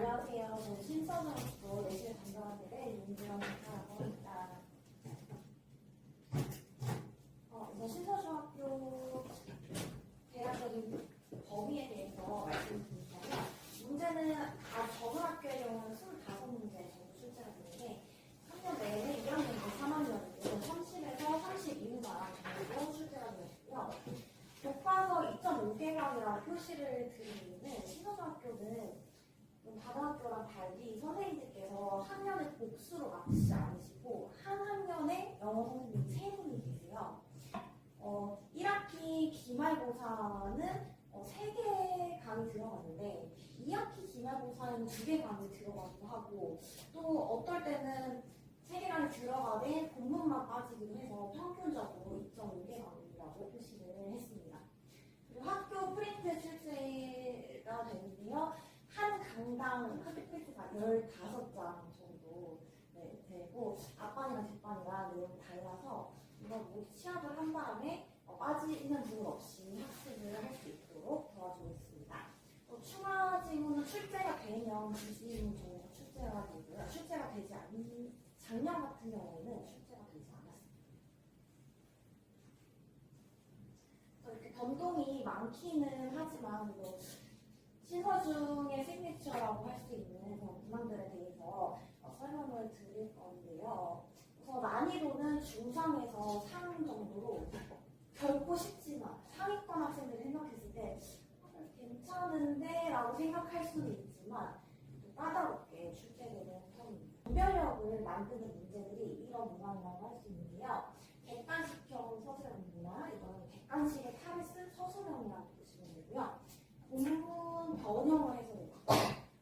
안녕하세요. 저는 신서중학교 내실 담당하게 된 윤지영이라고 합니다. 우선 신서중학교 대략적인 범위에 대해서 말씀드리자면 문제는 저희 학교의 경우는 25문제 정도 출제가 되는데 3년 내내 2학년과 3학년으로 30에서 32문항 정도 출제가 되었고요. 교과서 2.5개강이라고 표시를 드리는 신서중학교는 다른 학교랑 달리 선생님들께서 학년을 복수로 맞추지 않으시고 한 학년에 영어 선생님 3분이 계세요. 1학기 기말고사는 3개 강이 들어갔는데 2학기 기말고사에는 2개 강이 들어가기도 하고 또 어떨 때는 3개 강이 들어가되 본문만 빠지기도 해서 평균적으로 2.5개 강이라고 표시를 했습니다. 그리고 학교 프린트 출제가 되는데요. 한 강당 학교 프린트가 15장 정도 되고 앞반이랑 뒷반이랑 내용이 달라서 이걸 모두 취합을 한 다음에 빠지는 부분 없이 학습을 할 수 있도록 도와주고 있습니다. 추가 질문은 출제가 되면 기시문 정도 출제가 되고요. 출제가 되지 않는 작년 같은 경우에는 출제가 되지 않았습니다. 이렇게 변동이 많기는 하지만 신서중의 시그니처라고 할 수 있는 그런 문항들에 대해서 설명을 드릴 건데요. 우선 난이도는 중상에서 상 정도로 결코 쉽지만 상위권 학생들이 생각했을 때 괜찮은데 라고 생각할 수는 있지만 좀 까다롭게 출제되는 편입니다. 분별력을 만드는 문제들이 이런 문항이라고 할 수 있는데요. 객관식형 서술형이나 이거는 객관식의 탈을 쓴 서술형이라고 보시면 되고요. 본문 변형을 해서 내고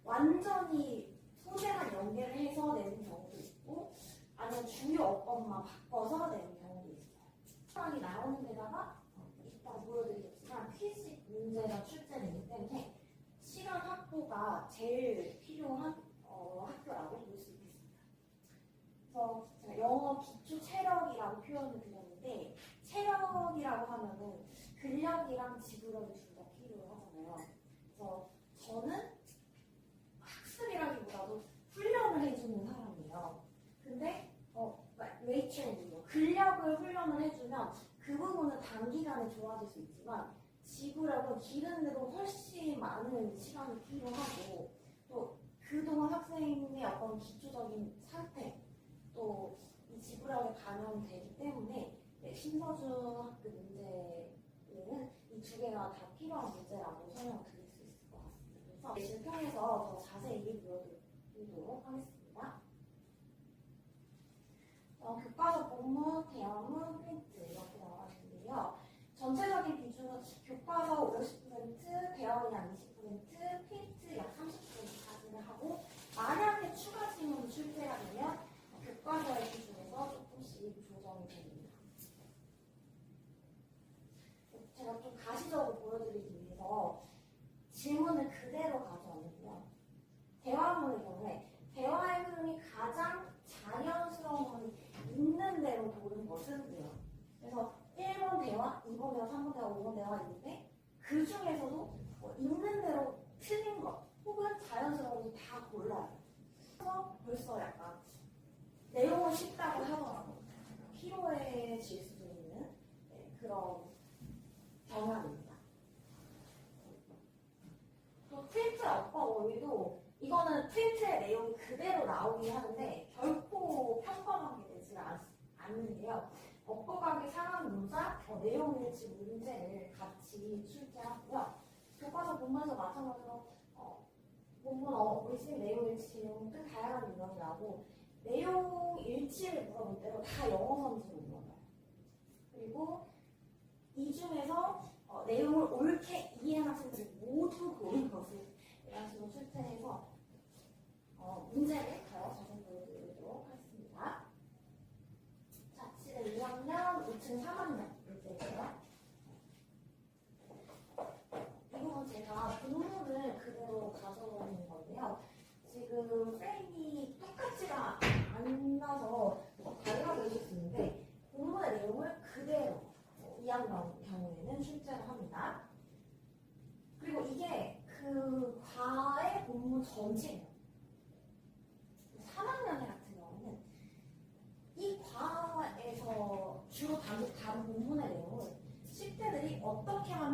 완전히 소재랑 연계를 해서 내는 경우도 있고 아니면 주요 어법만 바꿔서 내는 경우도 있어요. 수학이 나오는 데다가 이따 보여드리겠지만 퀴즈 문제가 출제되기 때문에 시간 확보가 제일 필요한 학교라고 볼 수 있겠습니다. 그래서 제가 영어 기초 체력이라고 표현을 드렸는데 체력이라고 하면은 근력이랑 지구력이 둘 다 필요하잖아요. 그래서 저는 학습이라기보다도 훈련을 해주는 사람이에요. 근데 웨이트레이닝, 근력을 훈련을 해주면 그 부분은 단기간에 좋아질 수 있지만 지구력은 기르는데도 훨씬 많은 시간이 필요하고 또 그동안 학생의 어떤 기초적인 상태 또 이 지구력에 반영이 되기 때문에 신서중학교 문제는 이 두 개가 다 필요한 문제라고 설명을 드릴 수 있을 것 같습니다. 그래서 내신 통해서 더 자세히 보여드리도록 하겠습니다. 교과서 본문, 대화문, 프린트 이렇게 나와 있는데요. 전체적인 비중은 교과서 50%, 대화문 약 20%, 프린트 약 30%까지를 하고 만약에 추가 질문이 출제가 되면 교과서의 기준에서 조금씩 조정이 됩니다. 제가 좀 가시적으로 보여드리기 위해서 질문을 그대로 가져왔는데요. 대화문의 경우에 대화의 흐름이 가장 자연스러운 건 있는 대로 도는 것은 돼요. 그래서 1번 대화, 2번 대화, 3번 대화, 5번 대화 있는데 그 중에서도 있는 대로 틀린 것 혹은 자연스러운 다 골라요. 그래서 벌써 약간 내용은 쉽다고 하더라도 피로해질 수도 있는 그런 경향입니다. 또 프린트 어법 원리도 이거는 프린트의 내용이 그대로 나오긴 하는데 결코 평범하게 되지 않는데요. 어법학의 상황 문자, 내용 일치 문제를 같이 출제하고요. 교과서 본문에서 마찬가지로 본문 리스닝 내용 일치 등 다양한 유형이 나오고 내용 일치를 물어볼 때로 다 영어 선지로 물어봐요. 그리고 이 중에서 내용을 옳게 이해한 학생들이 모두 고른 것을 이런 식으로 출제해서 문제를 더 자세히 보여드리도록 하겠습니다. 자치는 2학년, 5층 3학년 문제예요. 이건 제가 본문을 그대로 가져오는 건데요. 지금 프레임이 똑같지가 않아서 다르게 보실 수 있는데 본문의 내용을 그대로 2학년 경우에는 출제를 합니다. 그리고 이게 그 과의 본문 전체예요.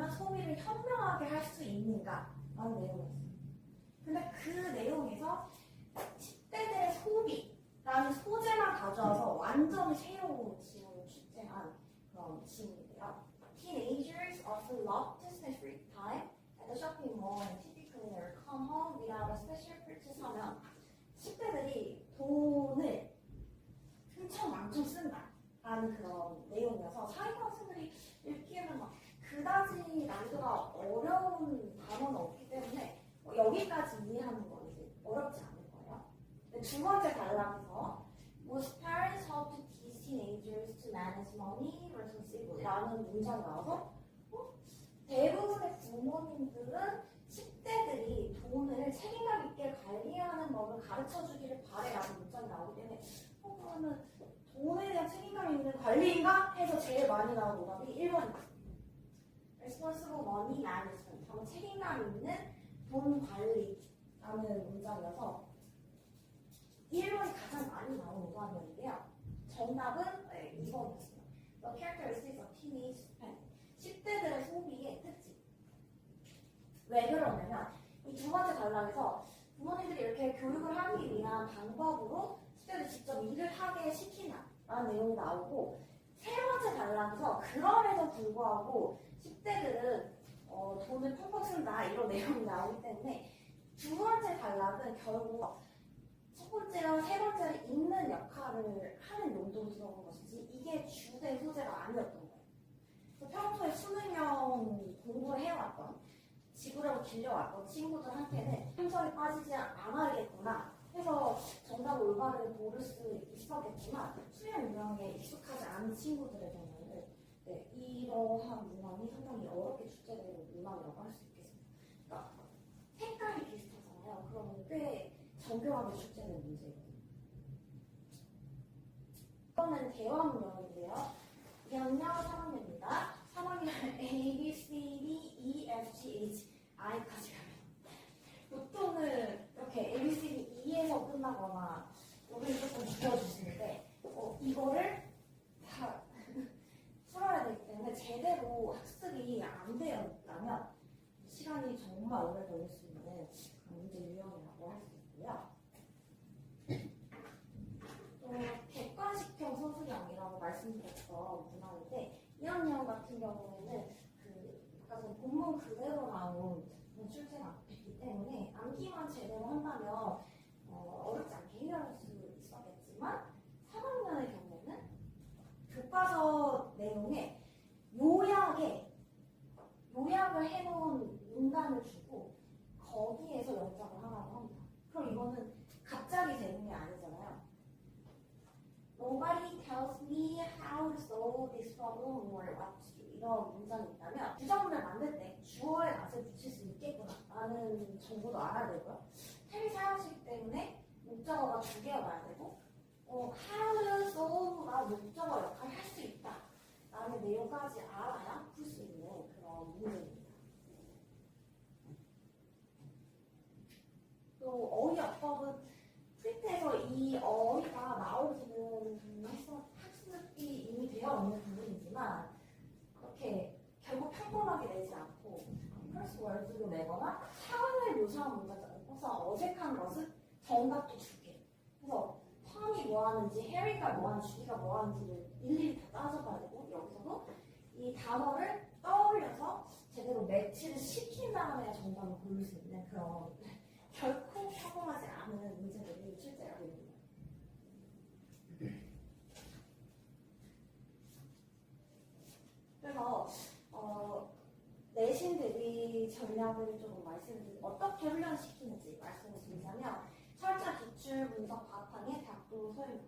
소비나 소비를 현명하게 할 수 있는가? 라는 내용이었어요. 근데 그 내용에서 10대들의 소비라는 소재만 가져와서 완전히 새로운 지문을 출제한 그런 지문인데요. Teenagers often love to spend free time at the shopping mall and typically never come home without a special purchase 하면 10대들이 돈을 흥청망청 쓴다 라는 그런 내용이어서 사회과 학생들이 읽기에는 막 그다지 난이도가 어려운 단어는 없기 때문에 여기까지 이해하는 건 이제 어렵지 않을 거예요. 근데 두 번째 단락에서 Most parents help to teach teenagers to manage money responsibly 라는 문장이 나와서 대부분의 부모님들은 10대들이 돈을 책임감 있게 관리하는 법을 가르쳐 주기를 바래 라는 문장이 나오기 때문에 그러면 돈에 대한 책임감 있는 관리인가? 해서 제일 많이 나온 오답이 1번입니다. Responsible money management. 바로 책임감 있는 돈 관리라는 문장이어서 1번이 가장 많이 나온 오답이었는데요. 정답은 2번이었습니다. The characteristics of teenage spending. 10대들의 소비의 특징. 왜 그러냐면 이 두 번째 단락에서 부모님들이 이렇게 교육을 하기 위한 방법으로 10대들 직접 일을 하게 시키나라는 내용이 나오고 세 번째 단락에서 그럼에도 불구하고 10대들은 돈을 펑펑 쓴다 이런 내용이 나오기 때문에 두 번째 단락은 결국 첫 번째와 세 번째를 읽는 역할을 하는 용도로 들어간 것이지 이게 주된 소재가 아니었던 거예요. 그래서 평소에 수능 형 공부를 해왔던 지구력을 길려왔던 친구들한테는 함정에 빠지지 않아야겠구나 해서 정답을 올바르게 고를 수 있었겠지만 수능 유형에 익숙하지 않은 친구들의 경우는 이러한 문항이 상당히 어렵게 출제되는 문항이라고 할 수 있겠습니다. 그러니까 색깔이 비슷하잖아요. 그러면 꽤 정교하게 출제되는 문제거든요. 이거는 대화 문형인데요. 2학년 3학년입니다. 3학년 A, B, C, D, E, F, G, H, I까지 가요. 보통은 이렇게 A, B, C, D, E에서 끝나거나 여기를 조금 줄여주시는데 이거를 다 풀어야 되기 때문에 제대로 학습이 안 되어 있다면 시간이 정말 오래 걸릴 수 있는 그런 문제 유형이라고 할 수 있고요. 또 객관식형 선수형이라고 말씀드렸던 문항인데 2학년 같은 경우에는 약간 본문 그대로 나온 출제가 됐기 때문에 암기만 제대로 한다면 어렵지 않게 해결할 수 있었겠지만 3학년의 경우에는 교과서 내용에 요약을 해놓은 문단을 주고 거기에서 연장을 하라고 합니다. 그럼 이거는 갑자기 되는 게 아니잖아요. Nobody tells me how to solve this problem or what to do. 이런 문장이 있다면 부정문을 만들 때 주어의 낫을 붙일 수 있겠구나 라는 정보도 알아야 되고요. 템이 사용식 때문에 목적어가 두 개가 와야 되고 how to solve가 목적어 역할을 할 수 있다 라는 내용까지 알아야 풀 수 있는 그런 문제입니다. 또 어휘 어법은 프린트에서 이 어휘가 나오기는 학습이 이미 되어 있는 부분이지만 그렇게 결국 평범하게 내지 않고 플러스 월드로 내거나 상황을 묘사한 문제가 있어서 어색한 것은 정답도 줄게. 그래서 텀이 뭐 하는지, 해리가 뭐 하는지, 주디가 뭐 하는지를 일일이 다 따져봐야 되고 여기서도 이 단어를 떠올려서 제대로 매치를 시킨 다음에 정답을 고를 수 있는 그런 결코 평범하지 않은 문제들이 출제가 됩니다. 그래서 내신 대비 전략을 조금 어떻게 훈련시키는지 말씀을 드리자면 철자 기출 분석 바탕의 답도 소용.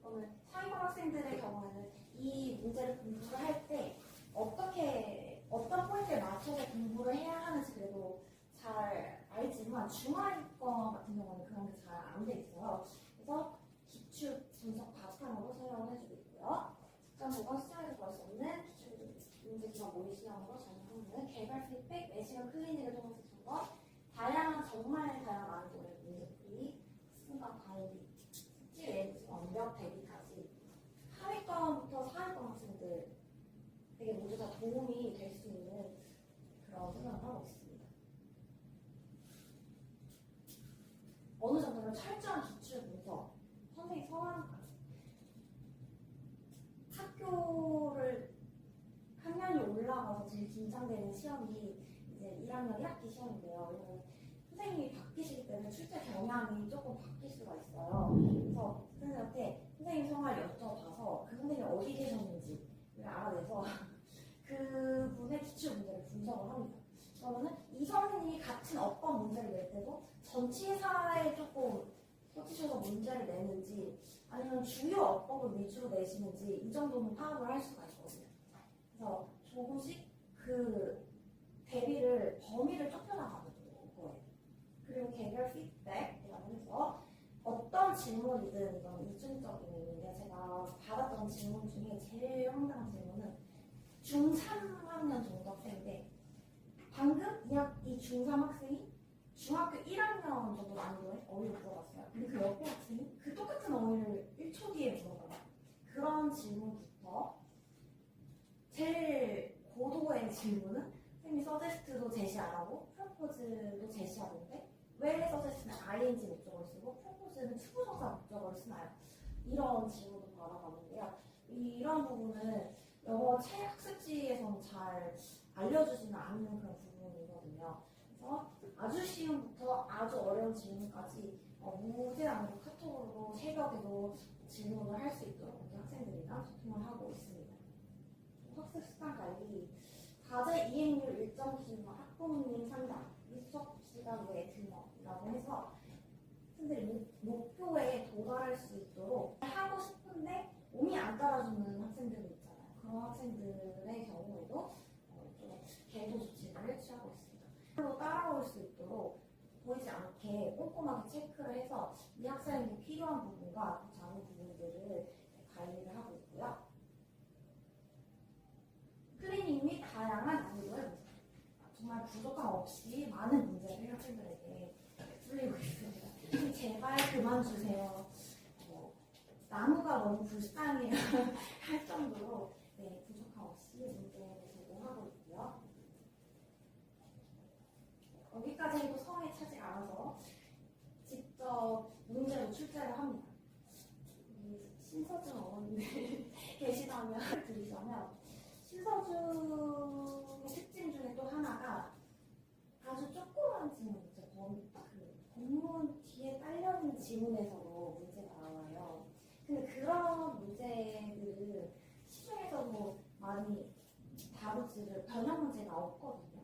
그러면 상위권 학생들의 경우에는 이 문제를 공부를 할 때 어떤 포인트에 맞춰서 공부를 해야 하는지 그래도 잘 알지만 중하위권 같은 경우는 그런 게 잘 안 돼 있어요. 그래서 기출 분석 바탕으로 사용을 해주고 있고요. 직전 보건 시장에서 볼 수 없는 기출 문제 기반 모의 시험으로 전형하는 개발 피드백, 매시간 클리닉을 통해서 점검, 정말 다양한 난이도의 문제풀이, 순간 관리, 숙지 외 완벽 대비까지 하위권부터 상위권 학생들에게 모두 다 도움이 될 수 있는 시험이 이제 1학년 1학기 시험인데요. 왜냐면 선생님이 바뀌실 때는 출제 경향이 조금 바뀔 수가 있어요. 그래서 선생님한테 선생님 성함을 여쭤봐서 그 선생님이 어디 계셨는지를 알아내서 그분의 기출 문제를 분석을 합니다. 그러면은 이 선생님이 같은 어법 문제를 낼 때도 전치사에 조금 꽂히셔서 문제를 내는지 아니면 주요 어법을 위주로 내시는지 이 정도는 파악을 할 수가 있거든요. 그래서 조금씩 그 대비를 범위를 좁혀나가는 거예요. 그리고 개별 피드백이라고 해서 어떤 질문이든 이건 이중적인 의미인데 제가 받았던 질문 중에 제일 황당한 질문은 중3학년 정도 학생인데 방금 이 중3 학생이 중학교 1학년 정도 난이도의 어휘를 물어봤어요. 근데 그 옆에 학생이 그 똑같은 어휘를 1초 뒤에 물어봐요. 그런 질문부터 제일 고도의 질문은 선생님이 서제스트도 제시 안 하고 프로포즈도 제시하는데 왜 서제스트는 ing 목적어를 쓰고 프로포즈는 투부정사 목적어를 쓰나요? 이런 질문을 받아봤는데요. 이런 부분은 영어 책 학습지에서는 잘 알려주지는 않는 그런 부분이거든요. 그래서 아주 쉬움부터 아주 어려운 질문까지 무제한으로 카톡으로 새벽에도 질문을 할 수 있도록 학생들이랑 소통을 하고 있습니다. 학습 습관 관리, 과제 이행률 일정 기준 학부모님 상담, 수업 시간 외 등업이라고 해서 학생들이 목표에 도달할 수 있도록 하고 싶은데 몸이 안 따라주는 학생들이 있잖아요. 그런 학생들의 경우에도 좀 계도 조치를 취하고 있습니다. 로 따라올 수 있도록 보이지 않게 꼼꼼하게 체크를 해서 이 학생에게 필요한 부분과 작은 부분들을 관리를 하고 있고요. 클리닝 및 다양한 난이도의 문제. 정말 부족함 없이 많은 문제를 학생들에게 풀리고 있습니다. 제발 그만 주세요. 나무가 너무 불쌍해요. 할 정도로 부족함 없이 문제를 제공하고 있고요. 여기까지 해도 성에 차지 않아서 직접 문제로 출제를 합니다. 신서준 어머님들 계시다면 들으시면 신서준의 특징 중에 또 하나가 아주 조그만 질문이죠. 본문 뒤에 딸려있는 지문에서도 문제가 나와요. 근데 그런 문제들은 시중에서도 많이 다루지를 변형 문제가 없거든요.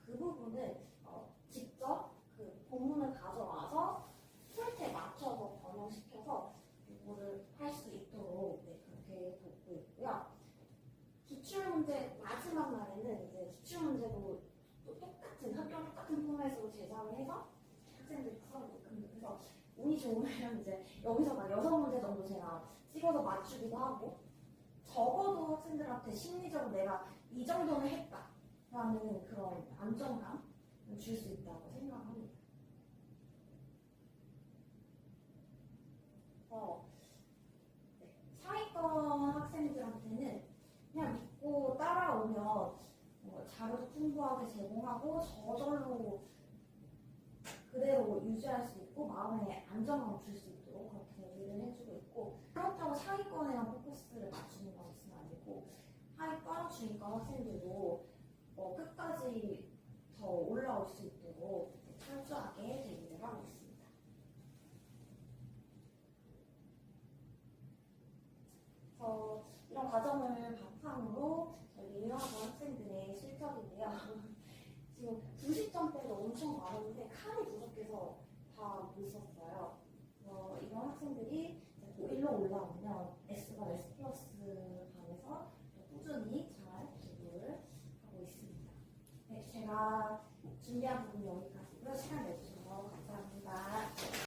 그 부분을 직접 그 본문을 가져와서 포인트에 맞춰서 변형시켜서 이거를 할 수 있도록 그렇게 돕고 있고요. 기출문제 마지막 날에는 이제 기출문제도 또 똑같은 포맷으로 제작을 해서 학생들이 풀어내거든요. 그래서 운이 좋으면 이제 여기서 막 6문제 정도 제가 찍어서 맞추기도 하고 적어도 학생들한테 심리적으로 내가 이 정도는 했다라는 그런 안정감 줄 수 있다고 생각합니다. 상위권 학생들한테는 그냥 믿고 따라오면 자료도 풍부하게 제공하고 저절로 그대로 유지할 수 있고 마음에 안정감을 줄 수 있도록 그렇게 얘기를 해주고 있고 그렇다고 상위권에만 포커스를 맞추는 건 있으면 안 되고 하위권, 중위권 학생들도 끝까지 더 올라올 수 있도록 철저하게 대비를 하고 있습니다. 이런 과정을 바탕으로 저희 유명하던 학생들의 실적인데요. 지금 90점대가 엄청 많았는데 칸이 부족해서 다 못 썼어요. 이런 학생들이 고1로 올라오면 S가 S 플러스 반에서 꾸준히 잘 공부를 하고 있습니다. 제가 준비한 부분